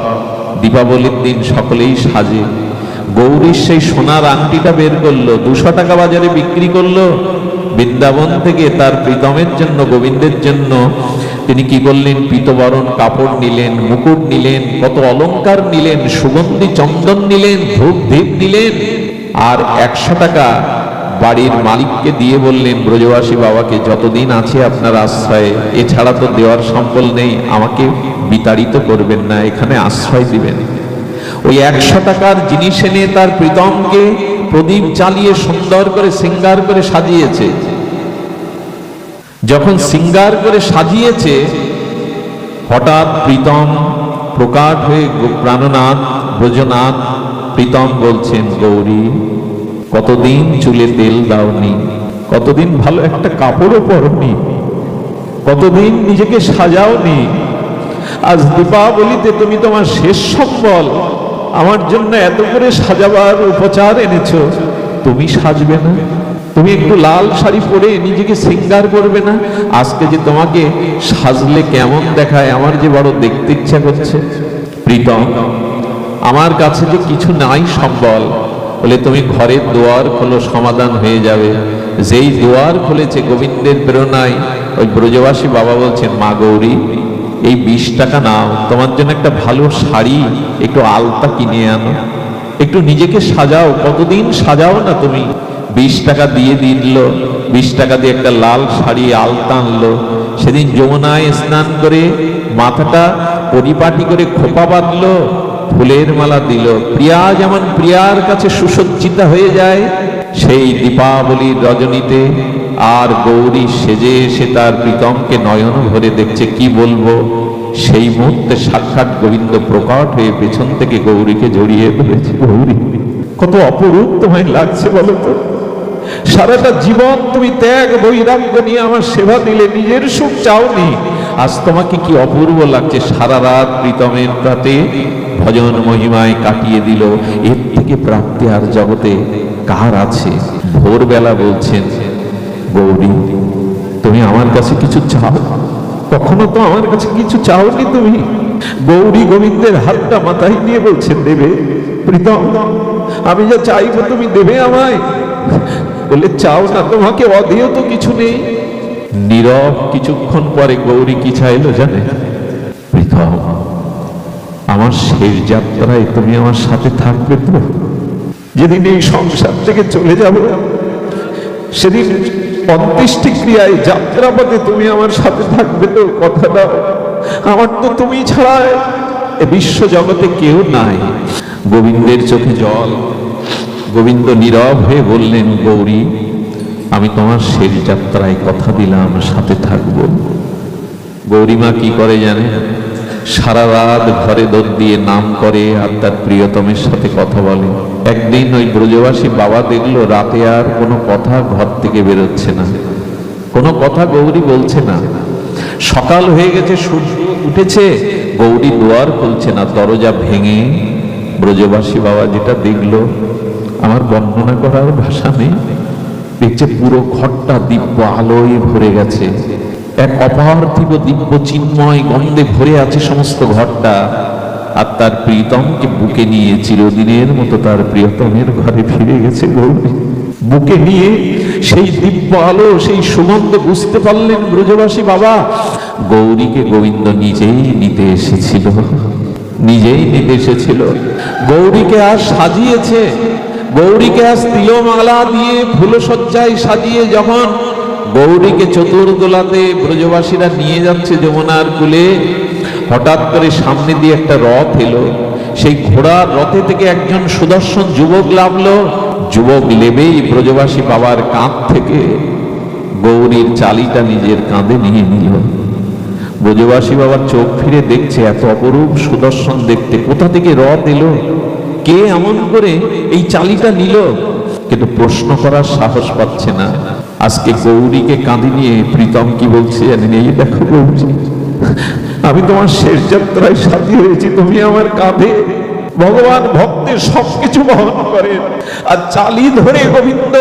দীপাবলির দিন সকলেই সাজে। গৌরীর সেই সোনার আংটিটা বের করলো, 200 টাকা বাজারে বিক্রি করলো। বৃন্দাবন থেকে তার প্রীতমের জন্য, গোবিন্দের জন্য তিনি কি করলেন, পীতবরণ কাপড় নিলেন, মুকুট নিলেন, কত অলংকার নিলেন, সুগন্ধি চন্দন নিলেন, ধূপ ধীপ নিলেন, আর 100 টাকা বাড়ির মালিককে দিয়ে বললেন, ব্রজবাসী বাবাকে যতদিন আছে আপনার আশ্রয়ে, এছাড়া তো দেওয়ার সম্বল নেই, আমাকে বিতাড়িত করবেন না, এখানে আশ্রয় দিবেন। ওই 100 টাকার জিনিস এনে তার প্রীতমকে প্রদীপ জ্বালিয়ে সুন্দর করে সিঙ্গার করে সাজিয়েছে। যখন সিঙ্গার করে সাজিয়েছে, হঠাৎ প্রীতম প্রকাট হয়ে প্রাণনাথ ব্রজনাথ প্রীতম বলছেন, গৌরী কতদিন চুলে তেল দাওনি, কতদিন ভালো একটা কাপড়ও পরনি, কতদিন নিজেকে সাজাওনি, আজ দীপাবলিতে তুমি তোমার শেষ সম্বল আমার জন্য এত করে সাজাবার উপচার এনেছো, তুমি সাজবে না? তুমি একটু লাল শাড়ি পরে নিজেকে সিঙ্গার করবে না? আজকে যে তোমাকে সাজলে কেমন দেখায়, আমার যে বড় দেখতে ইচ্ছা করছে। প্রীতম আমার কাছে যে কিছু নাই সম্বল, বলে তুমি ঘরের দুয়ার খোলো, সমাধান হয়ে যাবে। যেই দুয়ার খুলেছে গোবিন্দের প্রেরণায়, ওই ব্রজবাসী বাবা বলছেন, মা গৌরী এই 20 টাকা নাও, তোমার জন্য একটা ভালো শাড়ি, একটু আলতা কিনে আনো, একটু নিজেকে সাজাও, কতদিন সাজাও না তুমি। 20 টাকা দিয়ে দিল, 20 টাকা দিয়ে একটা লাল শাড়ি আলতা আনলো। সেদিন যমুনায় স্নান করে মাথাটা পরিপাটি করে খোপা বাঁধলো, ফুলের মালা দিল। প্রিয়া যেমন প্রিয়ার কাছে সুসজ্জিতা হয়ে যায়, সেই দীপাবলির রজনীতে আর গৌরী সেজে এসে তার প্রীতমকে নয়ন ভরে দেখছে। কি বলবো, সেই মুহূর্তে সাক্ষাৎ গোবিন্দ প্রকট হয়ে পেছন থেকে গৌরীকে জড়িয়ে ধরেছে। গৌরী কত অপরূপ তোমায় লাগছে বলো তো, সারাটা জীবন তুমি ত্যাগ বৈরাগ্য নিয়ে আমার সেবা দিলে, নিজের সুখ চাওনি, আজ তোমাকে কি অপূর্ব লাগছে। সারা রাত প্রীতমের রাতে ভজন মহিমায় কাটিয়ে দিল। এর থেকে প্রাপ্তি আর জগতে কার আছে? ভোরবেলা বলছেন, গৌরী তুমি আমার কাছে কিছু চাও? কখনো তো আমার কাছে কিছু চাওনি তুমি। গৌরী গোবিন্দের হাতটা মাথায় নিয়ে বলছেন, দেবে প্রীতম, আমি যা চাইবো তুমি দেবে আমায়? বলে, চাও না, তোমাকে অধেয় তো কিছু নেই। নীরব কিছুক্ষণ পরে গৌরী কি চাইলো জানে? প্রীতম, আমার শেষ যাত্রায় তুমি আমার সাথে থাকবে তো? যেদিন এই সংসার থেকে চলে যাব, সেদিন অন্ত্যেষ্টি ক্রিয়ায় যাত্রাপথে তুমি আমার সাথে থাকবে তো? কথা দাও। আমার তো তুমি ছাড়া এ বিশ্ব জগতে কেউ নাই। গোবিন্দের চোখে জল। গোবিন্দ নীরব হয়ে বললেন, গৌরী, আমি তোমার শেষ যাত্রায় কথা দিলাম সাথে থাকবো। গৌরীমা কি করে জানে? সারা রাত ঘরে দৌড় দিয়ে নাম করে আর তার প্রিয়তমের সাথে কথা বলে। একদিন ওই ব্রজবাসী বাবা দেখলো রাতে আর কোনো কথা ঘর থেকে বেরোচ্ছে না, কোনো কথা গৌরী বলছে না। সকাল হয়ে গেছে, সূর্য উঠেছে, গৌরী দুয়ার খুলছে না। দরজা ভেঙে ব্রজবাসী বাবা যেটা দেখলো, আমার বর্ণনা করার ভাষা নেই। দেখছে পুরো ঘরটা দিব্য আলোয় ভরে গেছে, এক অপার্থিব দিব্য চিন্ময় গন্ধে ভরে আছে সমস্ত ঘরটা। আর তার প্রীতমকে বুকে নিয়ে চিরদিনের মতো তার প্রিয়তমের ঘরে ফিরে গেছে গৌরী। বুকে নিয়ে সেই দিব্য আলো, সেই সুগন্ধ বুঝতে পারলেন ব্রজবাসী বাবা। গৌরীকে গোবিন্দ নিজেই নিতে এসেছিল, নিজেই নিতে এসেছিল। গৌরীকে আর সাজিয়েছে, গৌরীকে আজ তিলমালা দিয়ে ফুলসজ্জায় সাজিয়ে যখন গৌরীকে চতুর্দোলাতে ব্রজবাসীরা নিয়ে যাচ্ছে যমুনার কূলে, হঠাৎ করে সামনে দিয়ে একটা রথ এলো। সেই ঘোড়ার রথে থেকে একজন সুদর্শন যুবক নামলো। যুবক লেবেই ব্রজবাসী বাবার কাঁধ থেকে গৌরীর চালিটা নিজের কাঁধে নিয়ে নিল। ব্রজবাসী বাবার চোখ ফিরে দেখছে, এত অপরূপ সুদর্শন দেখতে, কোথা থেকে রথ এলো, কে এমন করে এই চালিটা নিল? কিন্তু প্রশ্ন করার সাহস পাচ্ছে না। আজকে গৌরীকে কাঁধে নিয়ে প্রীতম কি বলছে জানেন? এই দেখো গৌরী, আমি তোমার শেষ যাত্রায় সাথী হয়েছি, তুমি আমার কাঁধে। ভগবান ভক্তের সবকিছু বহন করেন, আর চালি ধরে গোবিন্দ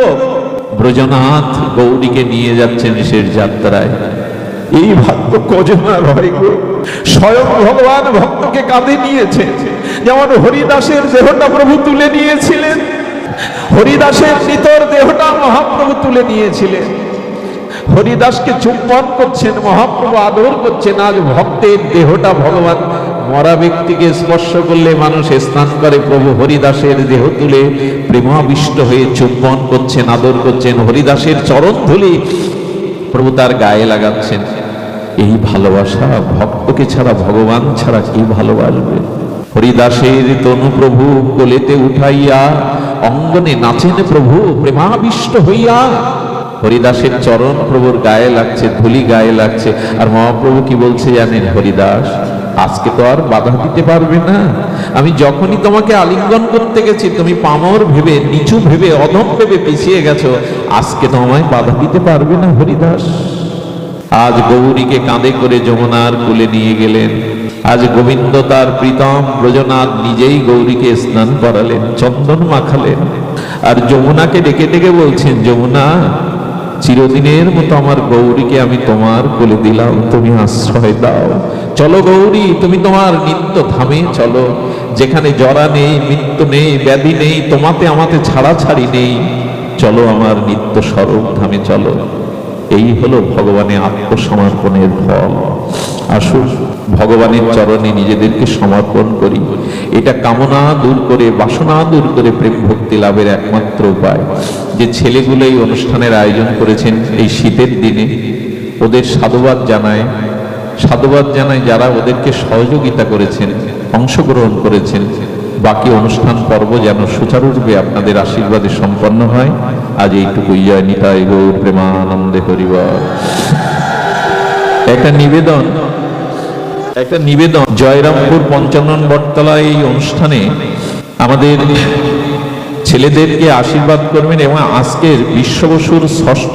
ব্রজনাথ গৌরীকে নিয়ে যাচ্ছেন শেষ যাত্রায়। এই ভাগ্য কজনার হয় গো? স্বয়ং ভগবান ভক্তকে কাঁধে নিয়েছে। যেমন হরিদাসের দেহটা প্রভু তুলে নিয়েছিলেন, হরিদাসের নিতর দেহটা মহাপ্রভু তুলে নিয়েছিলেন। হরিদাসকে চুম্বন করছেন, মহাপ্রভু আদর করছেন। আজ ভক্তের দেহটা ভগবান, মরা ব্যক্তিকে স্পর্শ করলে মানুষ স্নান করে, প্রভু হরিদাসের দেহ তুলে প্রেমাবিষ্ট হয়ে চুম্বন করছেন, আদর করছেন। হরিদাসের চরণ ধুলি প্রভু তার গায়ে লাগাচ্ছেন। এই ভালোবাসা ভক্তকে ছাড়া, ভগবান ছাড়া কি ভালোবাসবে? হরিদাসের তনু প্রভু কোলেতে উঠাইয়া অঙ্গনে নাচেন প্রভু প্রেমাবিষ্ট হইয়া। হরিদাসের চরণ প্রভুর গায়ে লাগছে, ধুলি গায়ে লাগছে। আর মহাপ্রভু কি বলছে জানেন? হরিদাস, আজকে তো আর বাধা দিতে পারবে না। আমি যখনই তোমাকে আলিঙ্গন করতে গেছি, তুমি পামর ভেবে, নিচু ভেবে, অধম ভেবে পিছিয়ে গেছো। আজকে তো আমায় বাধা দিতে পারবে না হরিদাস। আজ গৌরীকে কাঁধে করে যমুনার কূলে নিয়ে গেলেন। আজ গোবিন্দ তার প্রীতম ব্রজনাথ নিজেই গৌরীকে স্নান করালেন, চন্দন মাখালেন। আর যমুনাকে ডেকে ডেকে বলছেন, যমুনা, চিরদিনের মতো আমার গৌরীকে আমি তোমার কোলে দিলাম, তুমি আশ্রয় দাও। চলো গৌরী, তুমি তোমার নিত্য ধামে চলো, যেখানে জরা নেই, মৃত্যু নেই, ব্যাধি নেই, তোমাতে আমাতে ছাড়াছাড়ি নেই। চলো আমার নিত্য স্বরূপ ধামে চলো। এই হলো ভগবানের আত্মসমর্পণের ফল। আসুন ভগবানের চরণে নিজেদেরকে সমর্পণ করি। এটা কামনা দূর করে, বাসনা দূর করে প্রেম ভক্তি লাভের একমাত্র উপায়। যে ছেলেগুলো এই অনুষ্ঠানের আয়োজন করেছেন এই শীতের দিনে, ওদের সাধুবাদ জানায়, সাধুবাদ জানায় যারা ওদেরকে সহযোগিতা করেছেন, অংশগ্রহণ করেছেন। বাকি অনুষ্ঠান পর্ব যেন সুচারুরূপে আপনাদের আশীর্বাদে সম্পন্ন হয়। আজ এইটুকুই। জয় নিতাই গৌর প্রেমানন্দে হরিবল। একটা নিবেদন জয়রামপুর পঞ্চানন বটতলা এই অনুষ্ঠানে আমাদের ছেলেদেরকে আশীর্বাদ করবেন এবং আজকের বিশ্ববসুর ষষ্ঠ